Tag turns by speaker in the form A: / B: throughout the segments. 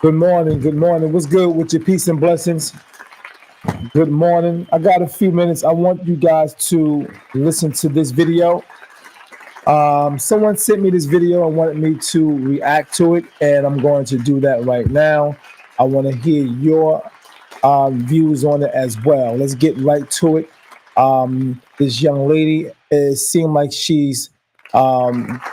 A: Good morning. Good morning. What's good with your peace and blessings? Good morning. I got a few minutes. I want you guys to listen to this video. Someone sent me this video and wanted me to react to it, and I'm going to do that right now. I want to hear your views on it as well. Let's get right to it. This young lady is seem like she's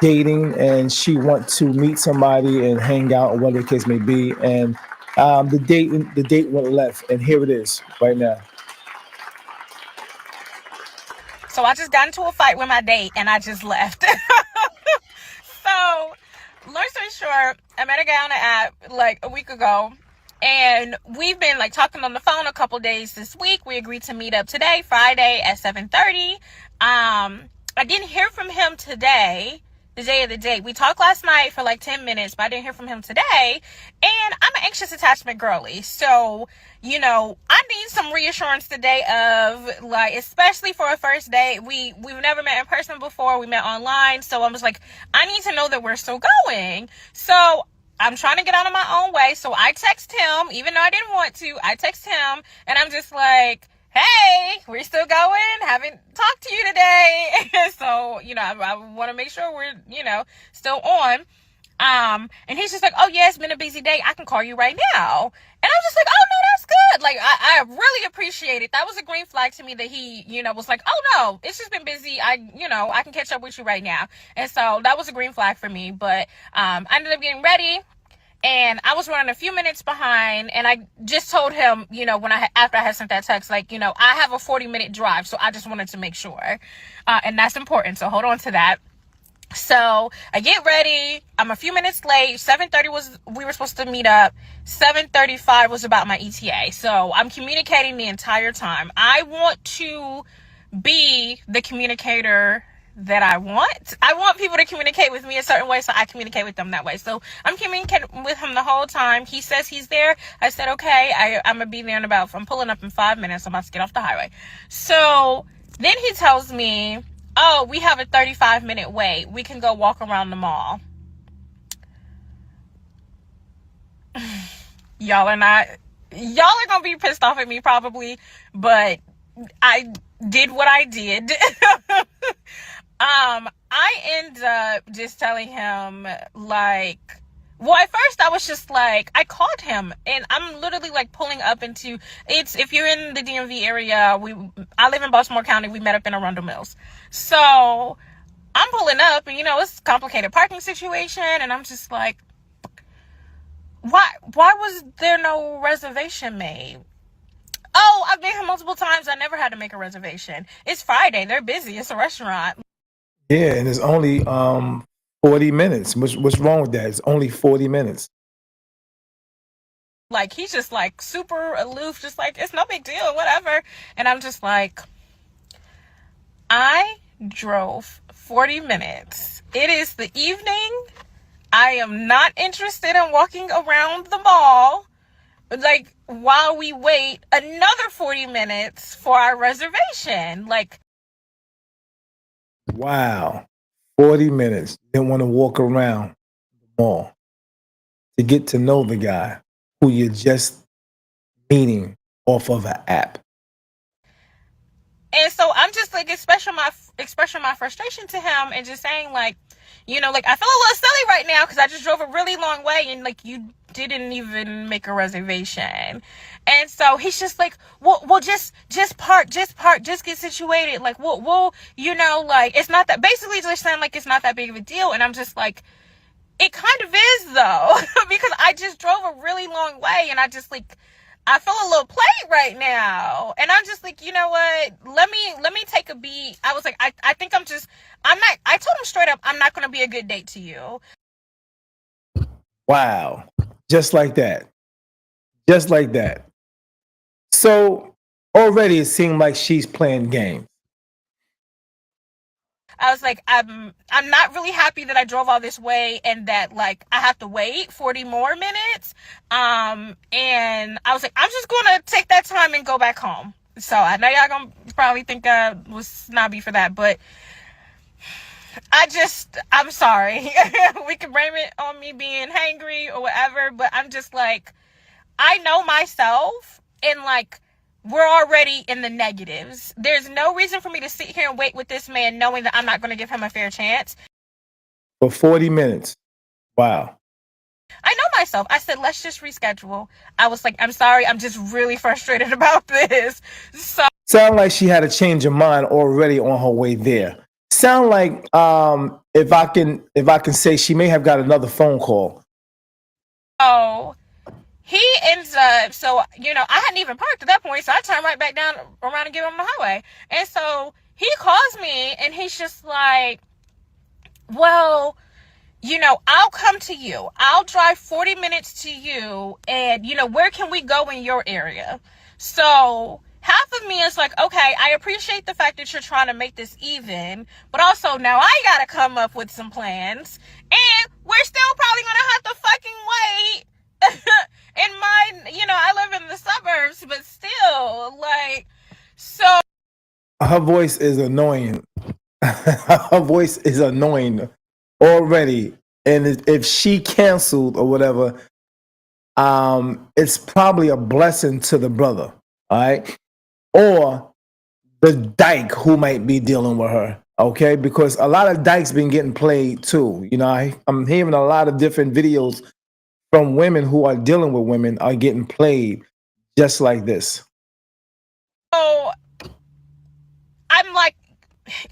A: dating, and she wants to meet somebody and hang out, or whatever the case may be. And the date went left, and here it is right now.
B: So I just got into a fight with my date and I just left. So, long story short, I met a guy on the app like a week ago. And we've been like talking on the phone a couple days this week. We agreed to meet up today, Friday at 7:30. I didn't hear from him today, the day of the date. We talked last night for like 10 minutes, but I didn't hear from him today. And I'm an anxious attachment girly. So, I need some reassurance today of like, especially for a first date. We've never met in person before. We met online. So I was like, I need to know that we're still going. So I'm trying to get out of my own way. So I text him, even though I didn't want to. I text him and I'm just like, hey, we're still going. Haven't talked to you today. So, I want to make sure we're, still on. And he's just like, oh yeah, it's been a busy day. I can call you right now. And I'm just like, oh no, that's good. Like, I really appreciate it. That was a green flag to me that he, was like, oh no, it's just been busy. I can catch up with you right now. And so that was a green flag for me. But, I ended up getting ready. And I was running a few minutes behind, and I just told him, after I had sent that text, like, I have a 40-minute drive, so I just wanted to make sure. And that's important, so hold on to that. So I get ready. I'm a few minutes late. 7:30 we were supposed to meet up. 7:35 was about my ETA. So I'm communicating the entire time. I want to be the communicator that I want. I want people to communicate with me a certain way, so I communicate with them that way. So I'm communicating with him the whole time. He says he's there. I said, okay, I'm going to be there I'm pulling up in 5 minutes. I'm about to get off the highway. So then he tells me, oh, we have a 35-minute wait. We can go walk around the mall. Y'all are going to be pissed off at me probably, but I did what I did. I end up just telling him like, well, at first I was just like, I called him and I'm literally like pulling up if you're in the DMV area, I live in Baltimore County. We met up in Arundel Mills. So I'm pulling up and, it's a complicated parking situation. And I'm just like, why was there no reservation made? Oh, I've been here multiple times. I never had to make a reservation. It's Friday. They're busy. It's a restaurant.
A: Yeah, and it's only 40 minutes. What's wrong with that? It's only 40 minutes.
B: Like, he's just like super aloof, just like, it's no big deal, whatever. And I'm just like, I drove 40 minutes. It is the evening. I am not interested in walking around the mall, like, while we wait another 40 minutes for our reservation. Like,
A: wow. 40 minutes. Didn't want to walk around the mall to get to know the guy who you're just meeting off of an app.
B: And so I'm just like expressing my frustration to him and just saying like, like I feel a little silly right now because I just drove a really long way and like you didn't even make a reservation. And so he's just like, well, just park, just get situated. Like, we'll, like it's not that, basically just saying like it's not that big of a deal. And I'm just like, it kind of is though, because I just drove a really long way and I just like, I feel a little played right now. And I'm just like, you know what? Let me take a beat. I was like, I think I told him straight up, I'm not going to be a good date to you.
A: Wow. Just like that. Just like that. So already it seemed like she's playing games.
B: I was like, I'm not really happy that I drove all this way and that like I have to wait 40 more minutes. And I was like, I'm just gonna take that time and go back home. So I know y'all gonna probably think I was snobby for that, but I'm sorry. We can blame it on me being hangry or whatever, but I'm just like, I know myself, and like, we're already in the negatives. There's no reason for me to sit here and wait with this man knowing that I'm not going to give him a fair chance.
A: For 40 minutes. Wow.
B: I know myself. I said, let's just reschedule. I was like, I'm sorry. I'm just really frustrated about this. So,
A: Sound like she had a change of mind already on her way there. Sound like if I can say, she may have got another phone call.
B: oh, he ends up, so, I hadn't even parked at that point, so I turned right back down around and give him the highway. And so he calls me and he's just like, well, I'll come to you. I'll drive 40 minutes to you, and, where can we go in your area? So half of me is like, okay, I appreciate the fact that you're trying to make this even, but also now I gotta come up with some plans, and we're still probably gonna have to fucking wait. In my, I live in the suburbs, but still, like, so.
A: Her voice is annoying. Her voice is annoying already. And if she canceled or whatever, it's probably a blessing to the brother, all right? Or the dyke who might be dealing with her, okay? Because a lot of dykes been getting played too. I'm hearing a lot of different videos from women who are dealing with women are getting played just like this.
B: So I'm like,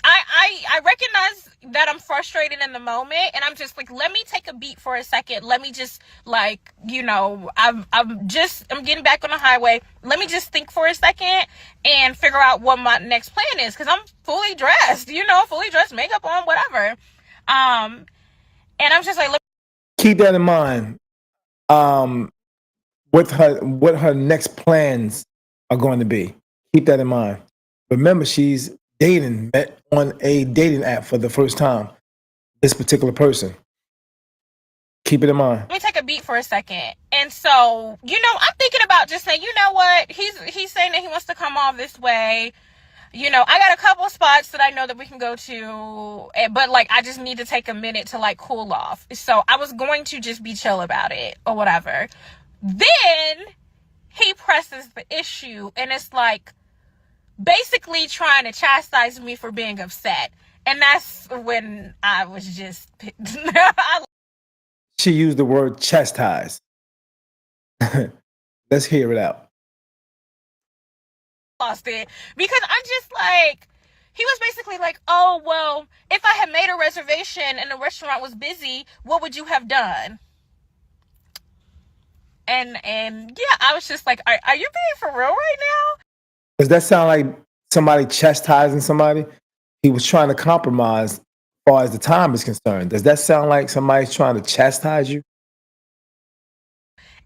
B: I recognize that I'm frustrated in the moment, and I'm just like, let me take a beat for a second. Let me just, like, I'm getting back on the highway. Let me just think for a second and figure out what my next plan is, because I'm fully dressed, makeup on, whatever. And I'm just like,
A: keep that in mind. What her next plans are going to be. Keep that in mind. Remember, she's met on a dating app for the first time. This particular person. Keep it in mind.
B: Let me take a beat for a second. And so, I'm thinking about just saying, you know what? He's saying that he wants to come all this way. I got a couple spots that I know that we can go to, but like, I just need to take a minute to like cool off. So I was going to just be chill about it or whatever. Then he presses the issue, and it's like basically trying to chastise me for being upset. And that's when I was just
A: she used the word chastise. Let's hear it out.
B: Lost it, because I'm just like, he was basically like, oh, well, if I had made a reservation and the restaurant was busy, what would you have done? And yeah, I was just like, are you being for real right now?
A: Does that sound like somebody chastising somebody? He was trying to compromise as far as the time is concerned. Does that sound like somebody's trying to chastise you?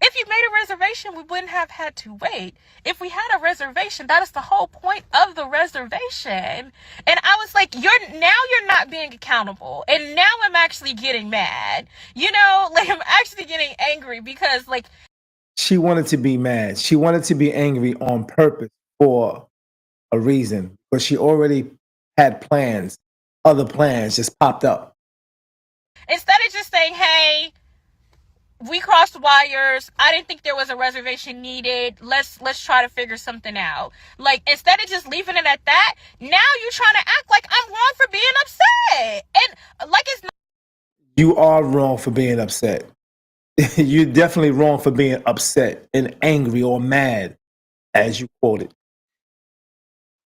B: If you made a reservation, we wouldn't have had to wait. If we had a reservation, that is the whole point of the reservation. And I was like, you're not being accountable. And now I'm actually getting mad. Like, I'm actually getting angry because, like,
A: she wanted to be mad. She wanted to be angry on purpose for a reason, but she already had plans. Other plans just popped up.
B: Instead of just saying, hey, we crossed wires. I didn't think there was a reservation needed. Let's try to figure something out. Like, instead of just leaving it at that, now you're trying to act like I'm wrong for being upset. And like, it's not.
A: You are wrong for being upset. You're definitely wrong for being upset and angry or mad, as you quoted.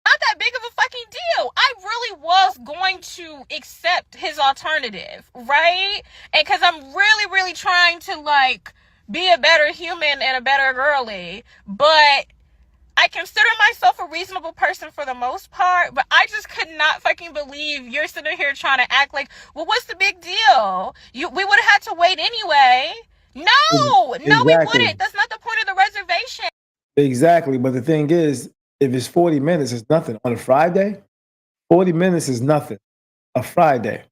B: Not that big of a fucking deal. I really was going to accept his alternative, right? And because I'm really, really trying to, like, be a better human and a better girly, but I consider myself a reasonable person for the most part, but I just could not fucking believe you're sitting here trying to act like, well, what's the big deal? We would have had to wait anyway. No,
A: Exactly.
B: we wouldn't. That's not the point of the reservation.
A: Exactly. But the thing is, if it's 40 minutes, it's nothing. On a Friday, 40 minutes is nothing. A Friday.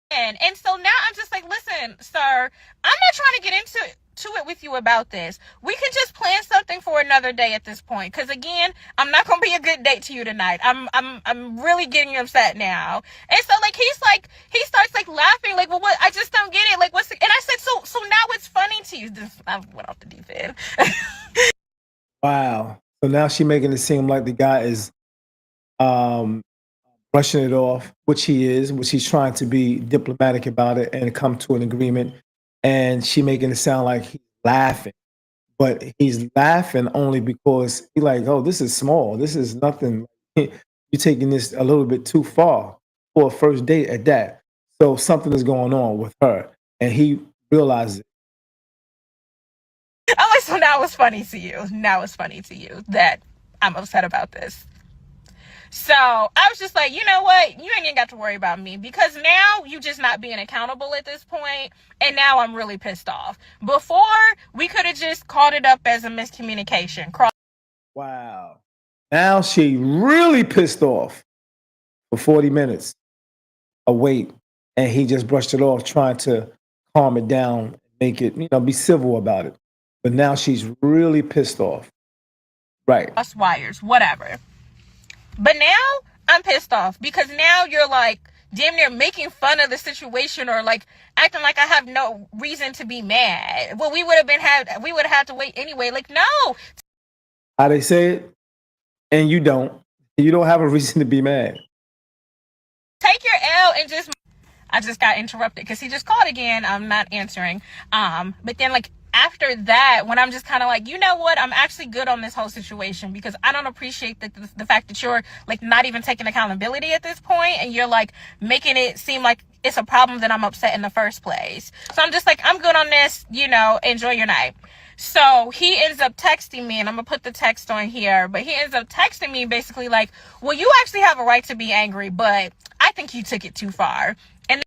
B: And so now I'm just like, listen, listen, sir, I'm not trying to get into it with you about this. We can just plan something for another day at this point. Because again, I'm not gonna be a good date to you tonight. I'm really getting upset now. And so he starts like laughing, like, well, what? I just don't get it. Like, what's and I said, so now it's funny to you. I went off the deep end.
A: Wow. So now she's making it seem like the guy is um brushing it off, which he is, which he's trying to be diplomatic about it and come to an agreement. And she making it sound like he's laughing, but he's laughing only because he like, oh, this is small. This is nothing. You're taking this a little bit too far for a first date at that. So something is going on with her, and he realizes it.
B: Oh, so now it's funny to you. Now it's funny to you that I'm upset about this. So I was just like, you know what? You ain't even got to worry about me, because now you just not being accountable at this point, and now I'm really pissed off. Before, we could have just called it up as a miscommunication.
A: Wow. Now she really pissed off for 40 minutes. A wait, and he just brushed it off, trying to calm it down, make it, be civil about it. But now she's really pissed off. Right.
B: Cross wires, whatever. But now I'm pissed off because now you're like damn near making fun of the situation, or like acting like I have no reason to be mad. Well, we would have had to wait anyway. Like, no.
A: How they say it, and you don't. You don't have a reason to be mad.
B: Take your L and just. I just got interrupted because he just called again. I'm not answering. But then like after that, when I'm just kind of like, you know what, I'm actually good on this whole situation, because I don't appreciate the fact that you're like not even taking accountability at this point, and you're like making it seem like it's a problem that I'm upset in the first place. So I'm just like, I'm good on this, enjoy your night. So he ends up texting me, and I'm gonna put the text on here, but he ends up texting me basically like, well, you actually have a right to be angry, but I think you took it too far. And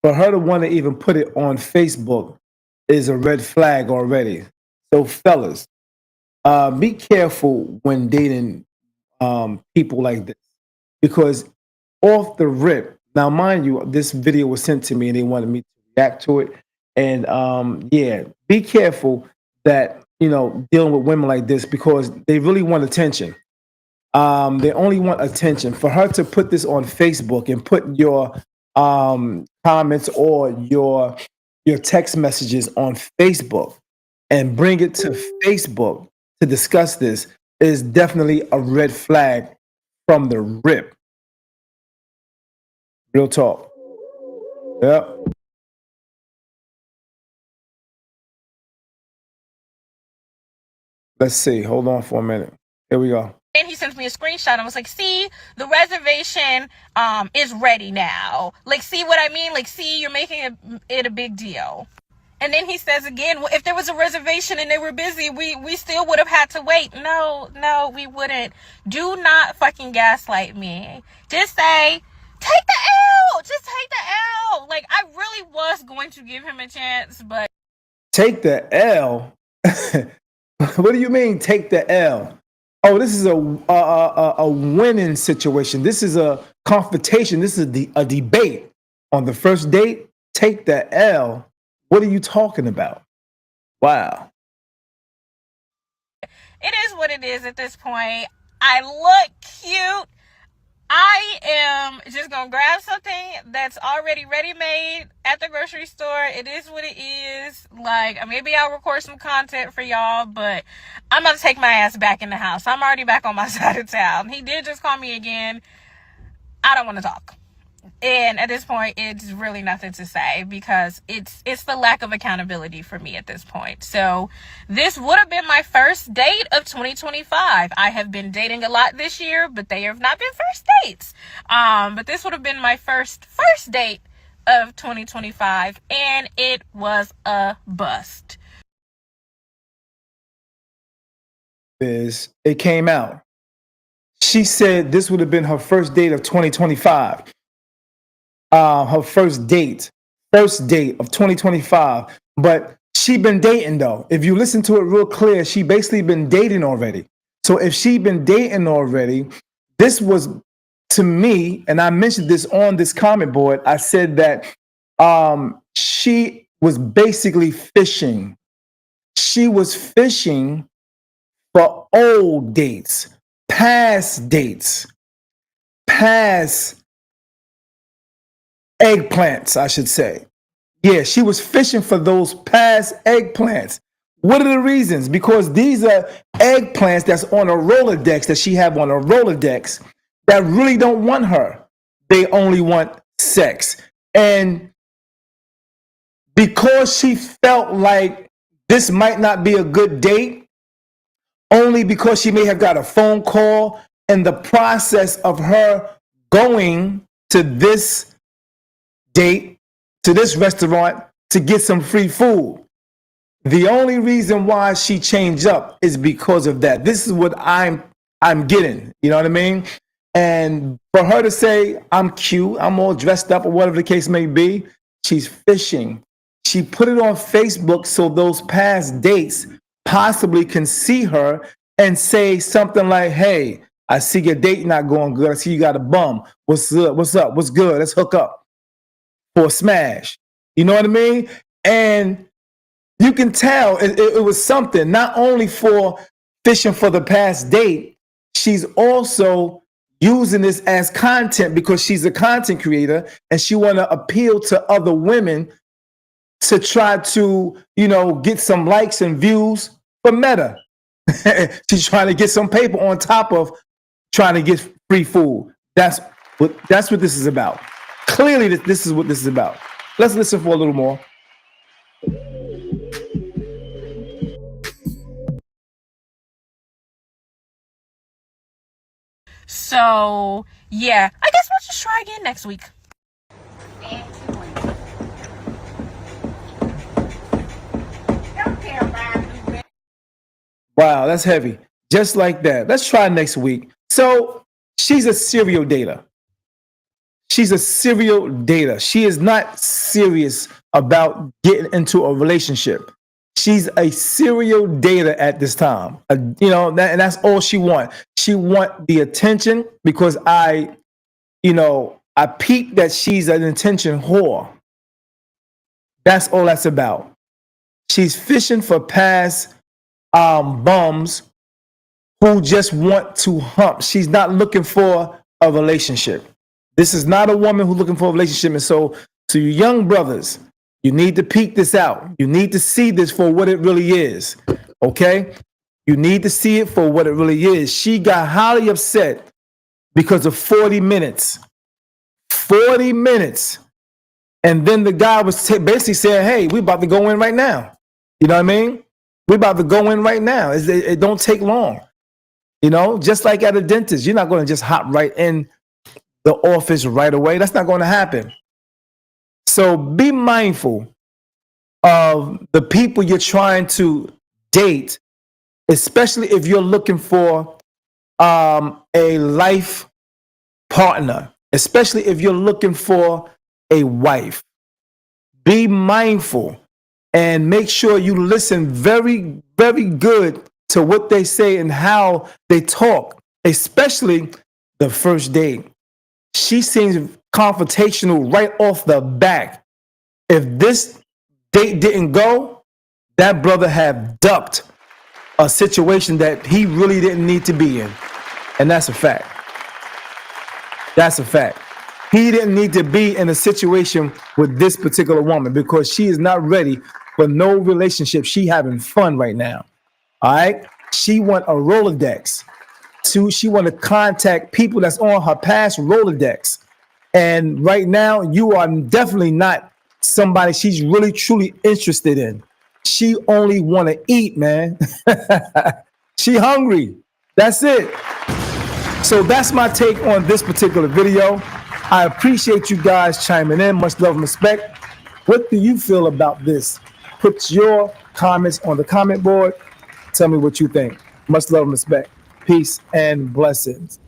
A: for her to want to even put it on Facebook is a red flag already. So, fellas, be careful when dating people like this, because off the rip. Now, mind you, this video was sent to me, and they wanted me to react to it. And yeah, be careful that dealing with women like this, because they really want attention. They only want attention. For her to put this on Facebook and put your comments or your text messages on Facebook and bring it to Facebook to discuss this is definitely a red flag from the rip. Real talk. Yep. Let's see. Hold on for a minute. Here we go.
B: then he sends me a screenshot. I was like, see, the reservation is ready now. Like, see what I mean? Like, see, you're making it a big deal. And then he says again, well, if there was a reservation and they were busy, we still would have had to wait. No, we wouldn't. Do not fucking gaslight me. Just say, take the L. Just take the L. Like, I really was going to give him a chance, but.
A: Take the L? What do you mean, take the L? Oh, this is a winning situation. This is a confrontation. This is a debate. On the first date, take the L. What are you talking about? Wow.
B: It is what it is at this point. I look cute. I am just going to grab something that's already ready-made at the grocery store. It is what it is. Like, maybe I'll record some content for y'all, but I'm going to take my ass back in the house. I'm already back on my side of town. He did just call me again. I don't want to talk. And at this point, it's really nothing to say, because it's the lack of accountability for me at this point. So this would have been my first date of 2025. I have been dating a lot this year, but they have not been first dates. But this would have been my first date of 2025, and it was a bust.
A: It came out. She said this would have been her first date of 2025. Her first date of 2025. But she been dating though. If you listen to it real clear, she basically been dating already. So if she been dating already, this was, to me, and I mentioned this on this comment board, I said that she was basically fishing. She was fishing for old dates, past dates, past eggplants, I should say. Yeah, she was fishing for those past eggplants. What are the reasons? Because these are eggplants that's on a Rolodex that she have on a Rolodex that really don't want her. They only want sex. And because she felt like this might not be a good date, only because she may have got a phone call in the process of her going to this date, to this restaurant to get some free food. The only reason why she changed up is because of that. This is what I'm getting. You know what I mean? And for her to say, I'm cute, I'm all dressed up, or whatever the case may be, she's fishing. She put it on Facebook so those past dates possibly can see her and say something like, hey, I see your date not going good. I see you got a bum. What's up? What's up? What's good? Let's hook up for a smash. You know what I mean? And you can tell it was something, not only for fishing for the past date, she's also using this as content because she's a content creator and she want to appeal to other women to try to, get some likes and views for Meta. She's trying to get some paper on top of trying to get free food. That's what this is about. Clearly, this is what this is about. Let's listen for a little more.
B: So, yeah, I guess we'll just try again next week.
A: Wow, that's heavy. Just like that. Let's try next week. So she's a serial dater. She's a serial dater. She is not serious about getting into a relationship. She's a serial dater at this time. And that's all she wants. She want the attention because I peeped that she's an attention whore. That's all that's about. She's fishing for past bums who just want to hump. She's not looking for a relationship. This is not a woman who's looking for a relationship. And so to you young brothers, you need to peek this out. You need to see this for what it really is. Okay? You need to see it for what it really is. She got highly upset because of 40 minutes. 40 minutes. And then the guy was basically saying, hey, we about to go in right now. You know what I mean? We about to go in right now. It don't take long. Just like at a dentist, you're not going to just hop right in the office right away. That's not going to happen. So be mindful of the people you're trying to date, especially if you're looking for a life partner, especially if you're looking for a wife. Be mindful and make sure you listen very, very good to what they say and how they talk, especially the first date. She seems confrontational right off the back. If this date didn't go, that brother had ducked a situation that he really didn't need to be in. And that's a fact. That's a fact. He didn't need to be in a situation with this particular woman because she is not ready for no relationship. She having fun right now. All right? She want a Rolodex. She want to contact people that's on her past Rolodex. And right now, you are definitely not somebody she's really, truly interested in. She only want to eat, man. She hungry. That's it. So that's my take on this particular video. I appreciate you guys chiming in. Much love and respect. What do you feel about this? Put your comments on the comment board. Tell me what you think. Much love and respect. Peace and blessings.